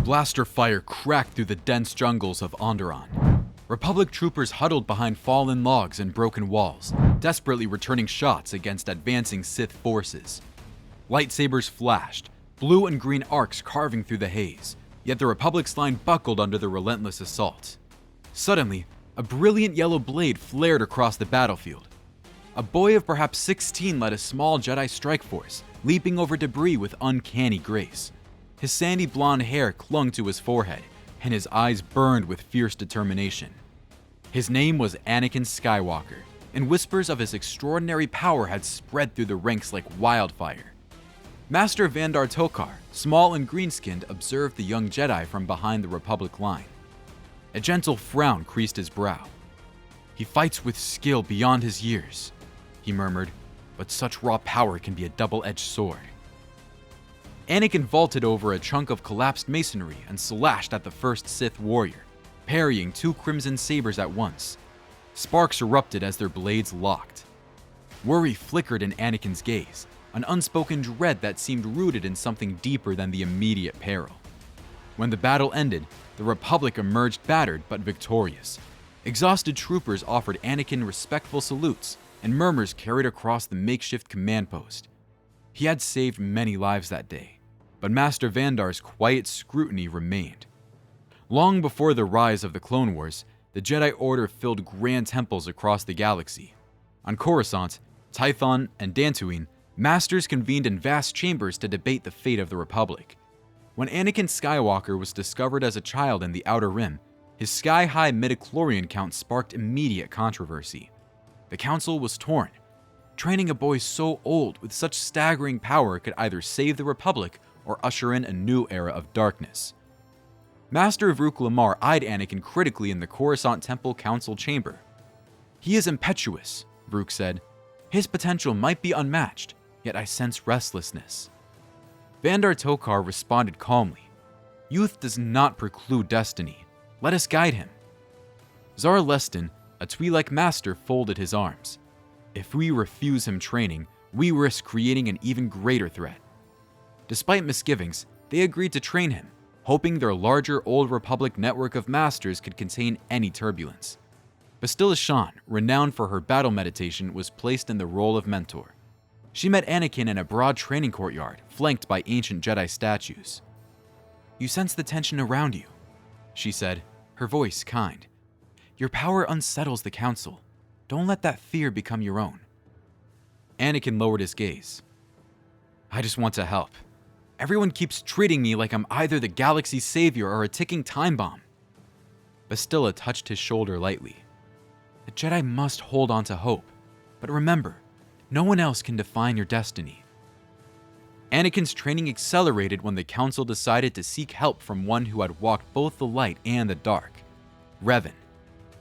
Blaster fire cracked through the dense jungles of Onderon. Republic troopers huddled behind fallen logs and broken walls, desperately returning shots against advancing Sith forces. Lightsabers flashed, blue and green arcs carving through the haze, yet the Republic's line buckled under the relentless assault. Suddenly, a brilliant yellow blade flared across the battlefield. A boy of perhaps 16 led a small Jedi strike force, leaping over debris with uncanny grace. His sandy blonde hair clung to his forehead, and his eyes burned with fierce determination. His name was Anakin Skywalker, and whispers of his extraordinary power had spread through the ranks like wildfire. Master Vandar Tokar, small and green-skinned, observed the young Jedi from behind the Republic line. A gentle frown creased his brow. "He fights with skill beyond his years," he murmured, "but such raw power can be a double-edged sword." Anakin vaulted over a chunk of collapsed masonry and slashed at the first Sith warrior, parrying 2 crimson sabers at once. Sparks erupted as their blades locked. Worry flickered in Anakin's gaze, an unspoken dread that seemed rooted in something deeper than the immediate peril. When the battle ended, the Republic emerged battered but victorious. Exhausted troopers offered Anakin respectful salutes, and murmurs carried across the makeshift command post. He had saved many lives that day, but Master Vandar's quiet scrutiny remained. Long before the rise of the Clone Wars, the Jedi Order filled grand temples across the galaxy. On Coruscant, Tython, and Dantooine, masters convened in vast chambers to debate the fate of the Republic. When Anakin Skywalker was discovered as a child in the Outer Rim, his sky-high midichlorian count sparked immediate controversy. The Council was torn. Training a boy so old with such staggering power could either save the Republic or usher in a new era of darkness. Master Vrook Lamar eyed Anakin critically in the Coruscant Temple Council chamber. "He is impetuous," Vrook said. "His potential might be unmatched, yet I sense restlessness." Vandar Tokar responded calmly. "Youth does not preclude destiny. Let us guide him." Zar Lestin, a Twi'lek master, folded his arms. "If we refuse him training, we risk creating an even greater threat." Despite misgivings, they agreed to train him, hoping their larger Old Republic network of masters could contain any turbulence. Bastila Shan, renowned for her battle meditation, was placed in the role of mentor. She met Anakin in a broad training courtyard, flanked by ancient Jedi statues. "You sense the tension around you," she said, her voice kind. "Your power unsettles the Council. Don't let that fear become your own." Anakin lowered his gaze. "I just want to help. Everyone keeps treating me like I'm either the galaxy's savior or a ticking time bomb." Bastila touched his shoulder lightly. "The Jedi must hold on to hope. But remember, no one else can define your destiny." Anakin's training accelerated when the Council decided to seek help from one who had walked both the light and the dark. Revan.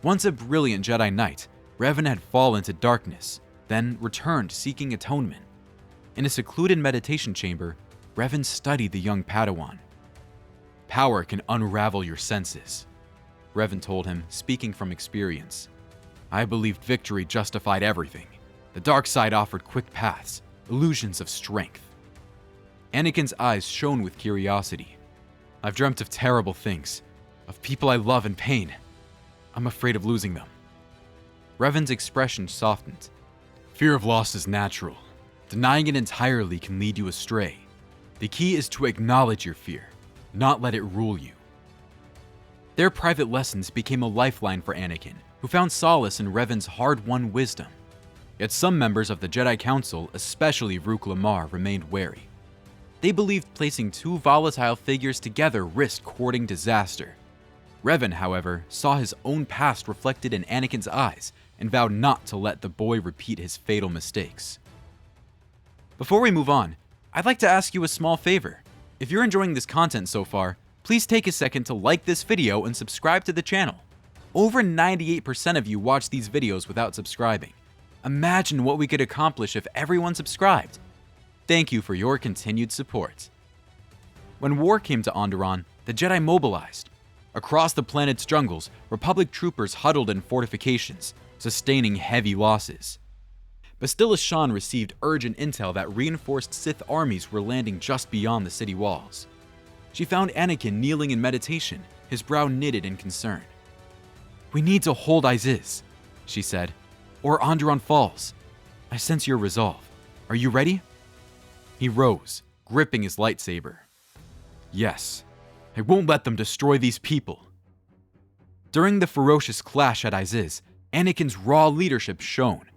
Once a brilliant Jedi Knight, Revan had fallen to darkness, then returned seeking atonement. In a secluded meditation chamber, Revan studied the young Padawan. "Power can unravel your senses," Revan told him, speaking from experience. "I believed victory justified everything. The dark side offered quick paths, illusions of strength." Anakin's eyes shone with curiosity. "I've dreamt of terrible things, of people I love in pain. I'm afraid of losing them." Revan's expression softened. "Fear of loss is natural. Denying it entirely can lead you astray. The key is to acknowledge your fear, not let it rule you." Their private lessons became a lifeline for Anakin, who found solace in Revan's hard-won wisdom. Yet some members of the Jedi Council, especially Vrook Lamar, remained wary. They believed placing 2 volatile figures together risked courting disaster. Revan, however, saw his own past reflected in Anakin's eyes and vowed not to let the boy repeat his fatal mistakes. Before we move on, I'd like to ask you a small favor. If you're enjoying this content so far, please take a second to like this video and subscribe to the channel. Over 98% of you watch these videos without subscribing. Imagine what we could accomplish if everyone subscribed. Thank you for your continued support. When war came to Onderon, the Jedi mobilized. Across the planet's jungles, Republic troopers huddled in fortifications, sustaining heavy losses. Bastila Shan received urgent intel that reinforced Sith armies were landing just beyond the city walls. She found Anakin kneeling in meditation, his brow knitted in concern. "We need to hold Iziz," she said, "or Onderon falls. I sense your resolve. Are you ready?" He rose, gripping his lightsaber. "Yes, I won't let them destroy these people." During the ferocious clash at Iziz, Anakin's raw leadership shone.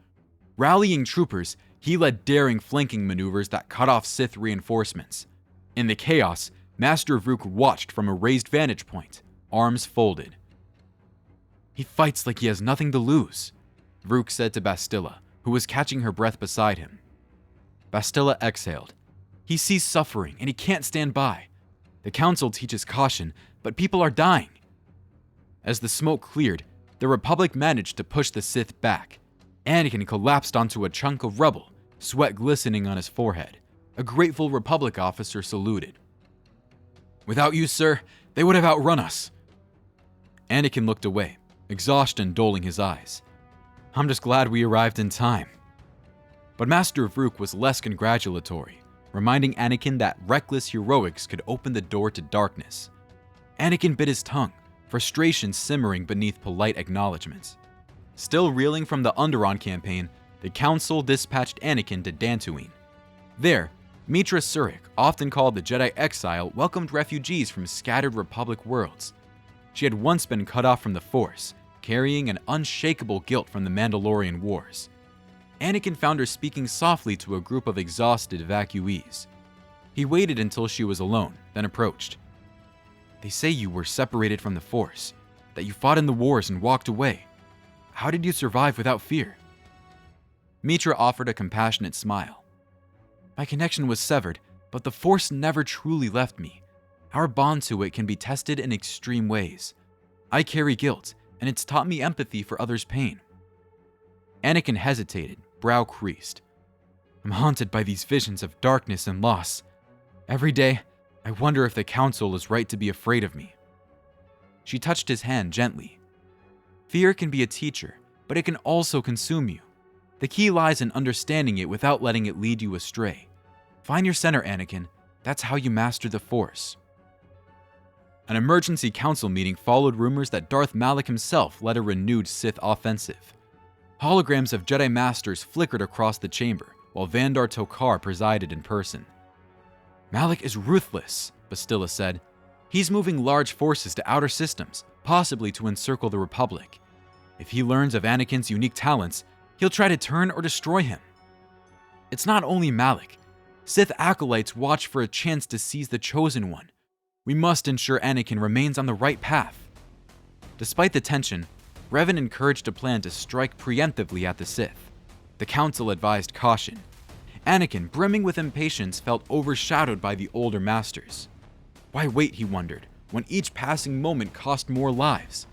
Rallying troopers, he led daring flanking maneuvers that cut off Sith reinforcements. In the chaos, Master Vrook watched from a raised vantage point, arms folded. "He fights like he has nothing to lose," Vrook said to Bastila, who was catching her breath beside him. Bastila exhaled. "He sees suffering and he can't stand by. The Council teaches caution, but people are dying." As the smoke cleared, the Republic managed to push the Sith back. Anakin collapsed onto a chunk of rubble, sweat glistening on his forehead. A grateful Republic officer saluted. "Without you, sir, they would have outrun us." Anakin looked away, exhaustion dulling his eyes. "I'm just glad we arrived in time." But Master Vrook was less congratulatory, reminding Anakin that reckless heroics could open the door to darkness. Anakin bit his tongue, frustration simmering beneath polite acknowledgments. Still reeling from the Onderon campaign, the Council dispatched Anakin to Dantooine. There, Meetra Surik, often called the Jedi Exile, welcomed refugees from scattered Republic worlds. She had once been cut off from the Force, carrying an unshakable guilt from the Mandalorian Wars. Anakin found her speaking softly to a group of exhausted evacuees. He waited until she was alone, then approached. "They say you were separated from the Force, that you fought in the wars and walked away. How did you survive without fear?" Meetra offered a compassionate smile. "My connection was severed, but the Force never truly left me. Our bond to it can be tested in extreme ways. I carry guilt, and it's taught me empathy for others' pain." Anakin hesitated, brow creased. "I'm haunted by these visions of darkness and loss. Every day, I wonder if the Council is right to be afraid of me." She touched his hand gently. "Fear can be a teacher, but it can also consume you. The key lies in understanding it without letting it lead you astray. Find your center, Anakin. That's how you master the Force." An emergency council meeting followed rumors that Darth Malak himself led a renewed Sith offensive. Holograms of Jedi Masters flickered across the chamber, while Vandar Tokar presided in person. "Malak is ruthless," Bastila said. "He's moving large forces to outer systems, possibly to encircle the Republic. If he learns of Anakin's unique talents, he'll try to turn or destroy him." "It's not only Malak. Sith acolytes watch for a chance to seize the Chosen One. We must ensure Anakin remains on the right path." Despite the tension, Revan encouraged a plan to strike preemptively at the Sith. The Council advised caution. Anakin, brimming with impatience, felt overshadowed by the older masters. Why wait, he wondered, when each passing moment cost more lives?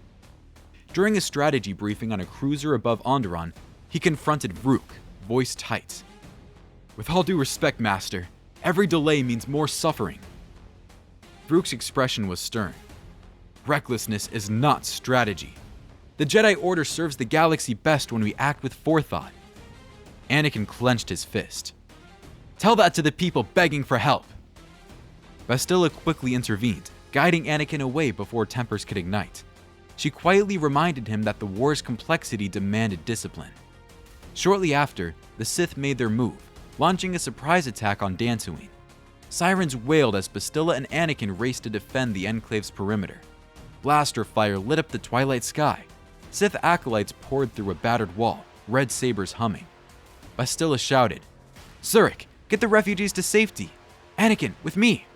During a strategy briefing on a cruiser above Onderon, he confronted Vrook, voice tight. "With all due respect, Master, every delay means more suffering." Vrook's expression was stern. "Recklessness is not strategy. The Jedi Order serves the galaxy best when we act with forethought." Anakin clenched his fist. "Tell that to the people begging for help." Bastila quickly intervened, guiding Anakin away before tempers could ignite. She quietly reminded him that the war's complexity demanded discipline. Shortly after, the Sith made their move, launching a surprise attack on Dantooine. Sirens wailed as Bastila and Anakin raced to defend the Enclave's perimeter. Blaster fire lit up the twilight sky. Sith acolytes poured through a battered wall, red sabers humming. Bastila shouted, "Surik, get the refugees to safety! Anakin, with me!"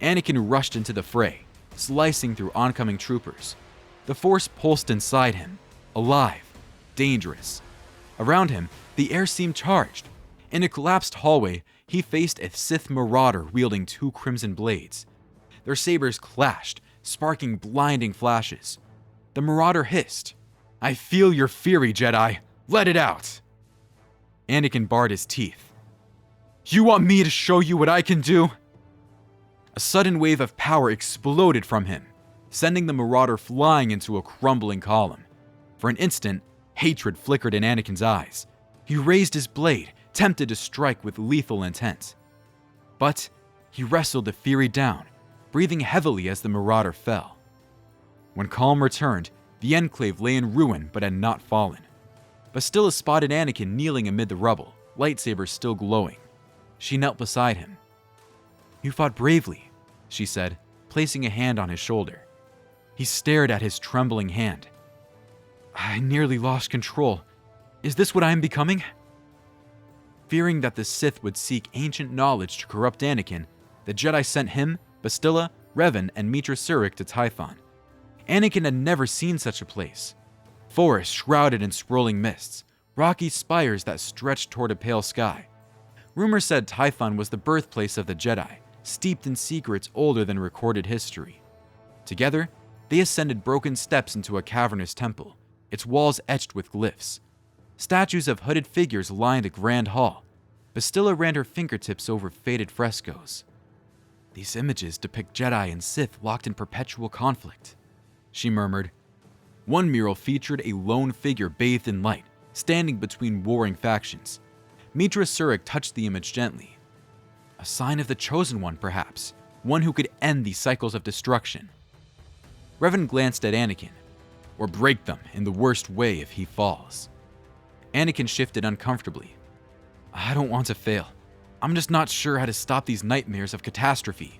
Anakin rushed into the fray, slicing through oncoming troopers. The Force pulsed inside him, alive, dangerous. Around him, the air seemed charged. In a collapsed hallway, he faced a Sith marauder wielding 2 crimson blades. Their sabers clashed, sparking blinding flashes. The marauder hissed, "I feel your fury, Jedi! Let it out!" Anakin bared his teeth. "You want me to show you what I can do?" A sudden wave of power exploded from him, sending the marauder flying into a crumbling column. For an instant, hatred flickered in Anakin's eyes. He raised his blade, tempted to strike with lethal intent. But he wrestled the fury down, breathing heavily as the marauder fell. When calm returned, the Enclave lay in ruin but had not fallen. Bastila spotted Anakin kneeling amid the rubble, lightsaber still glowing. She knelt beside him. "You fought bravely," she said, placing a hand on his shoulder. He stared at his trembling hand. "I nearly lost control. Is this what I am becoming?" Fearing that the Sith would seek ancient knowledge to corrupt Anakin, the Jedi sent him, Bastila, Revan, and Meetra Surik to Tython. Anakin had never seen such a place. Forests shrouded in swirling mists, rocky spires that stretched toward a pale sky. Rumor said Tython was the birthplace of the Jedi, steeped in secrets older than recorded history. Together, they ascended broken steps into a cavernous temple, its walls etched with glyphs. Statues of hooded figures lined the grand hall. Bastila ran her fingertips over faded frescoes. "These images depict Jedi and Sith locked in perpetual conflict," she murmured. One mural featured a lone figure bathed in light, standing between warring factions. Meetra Surik touched the image gently. A sign of the Chosen One, perhaps, one who could end these cycles of destruction. Revan glanced at Anakin. "Or break them in the worst way if he falls." Anakin shifted uncomfortably. "I don't want to fail. I'm just not sure how to stop these nightmares of catastrophe."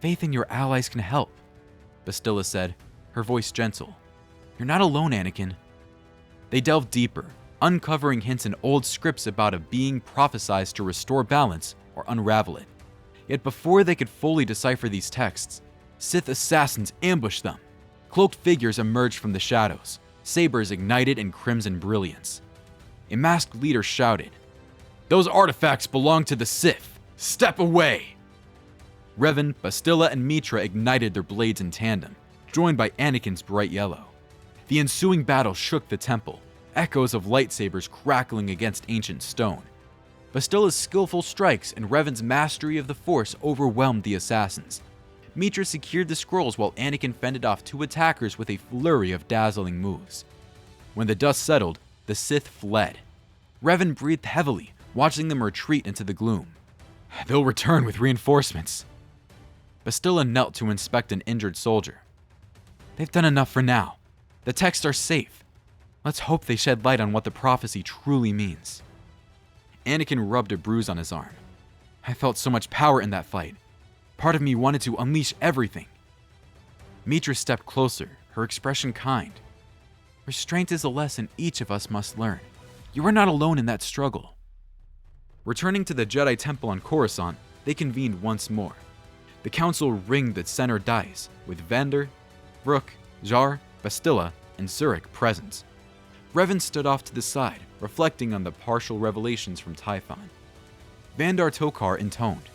"Faith in your allies can help," Bastila said, her voice gentle. "You're not alone, Anakin." They delved deeper, uncovering hints in old scripts about a being prophesized to restore balance or unravel it. Yet before they could fully decipher these texts, Sith assassins ambushed them. Cloaked figures emerged from the shadows, sabers ignited in crimson brilliance. A masked leader shouted, "Those artifacts belong to the Sith! Step away!" Revan, Bastila, and Meetra ignited their blades in tandem, joined by Anakin's bright yellow. The ensuing battle shook the temple, echoes of lightsabers crackling against ancient stone. Bastila's skillful strikes and Revan's mastery of the Force overwhelmed the assassins. Meetra secured the scrolls while Anakin fended off two attackers with a flurry of dazzling moves. When the dust settled, the Sith fled. Revan breathed heavily, watching them retreat into the gloom. "They'll return with reinforcements." Bastila knelt to inspect an injured soldier. "They've done enough for now. The texts are safe. Let's hope they shed light on what the prophecy truly means." Anakin rubbed a bruise on his arm. "I felt so much power in that fight. Part of me wanted to unleash everything." Meetra stepped closer, her expression kind. "Restraint is a lesson each of us must learn. You are not alone in that struggle." Returning to the Jedi Temple on Coruscant, they convened once more. The council ringed the center dais, with Vander, Rook, Jar, Bastila, and Surik present. Revan stood off to the side, reflecting on the partial revelations from Tython. Vandar Tokar intoned,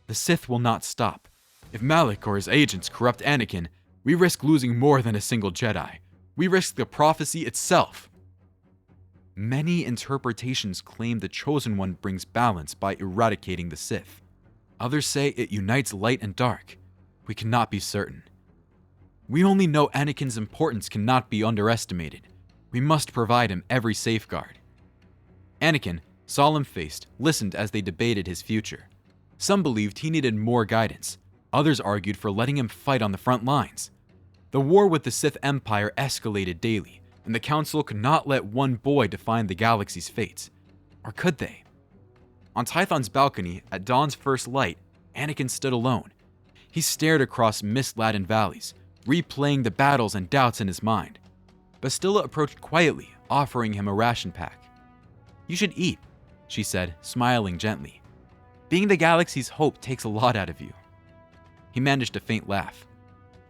"The Sith will not stop. If Malak or his agents corrupt Anakin, we risk losing more than a single Jedi. We risk the prophecy itself." Many interpretations claim the Chosen One brings balance by eradicating the Sith. Others say it unites light and dark. We cannot be certain. We only know Anakin's importance cannot be underestimated. We must provide him every safeguard. Anakin, solemn-faced, listened as they debated his future. Some believed he needed more guidance. Others argued for letting him fight on the front lines. The war with the Sith Empire escalated daily, and the Council could not let one boy define the galaxy's fate. Or could they? On Tython's balcony, at dawn's first light, Anakin stood alone. He stared across mist-laden valleys, replaying the battles and doubts in his mind. Bastila approached quietly, offering him a ration pack. "You should eat," she said, smiling gently. "Being the galaxy's hope takes a lot out of you." He managed a faint laugh.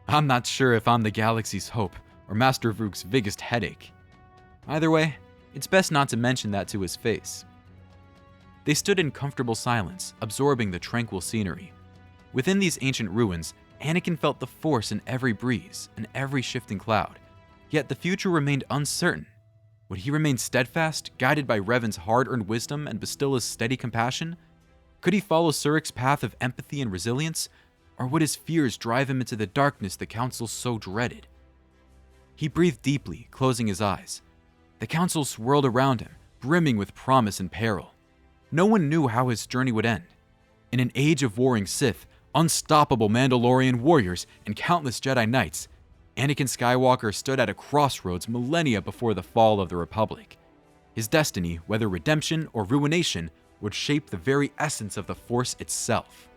"I'm not sure if I'm the galaxy's hope or Master Vuk's biggest headache. Either way, it's best not to mention that to his face." They stood in comfortable silence, absorbing the tranquil scenery. Within these ancient ruins, Anakin felt the Force in every breeze and every shifting cloud. Yet the future remained uncertain. Would he remain steadfast, guided by Revan's hard-earned wisdom and Bastila's steady compassion? Could he follow Surik's path of empathy and resilience? Or would his fears drive him into the darkness the Council so dreaded? He breathed deeply, closing his eyes. The Council swirled around him, brimming with promise and peril. No one knew how his journey would end. In an age of warring Sith, unstoppable Mandalorian warriors, and countless Jedi Knights, Anakin Skywalker stood at a crossroads millennia before the fall of the Republic. His destiny, whether redemption or ruination, would shape the very essence of the Force itself.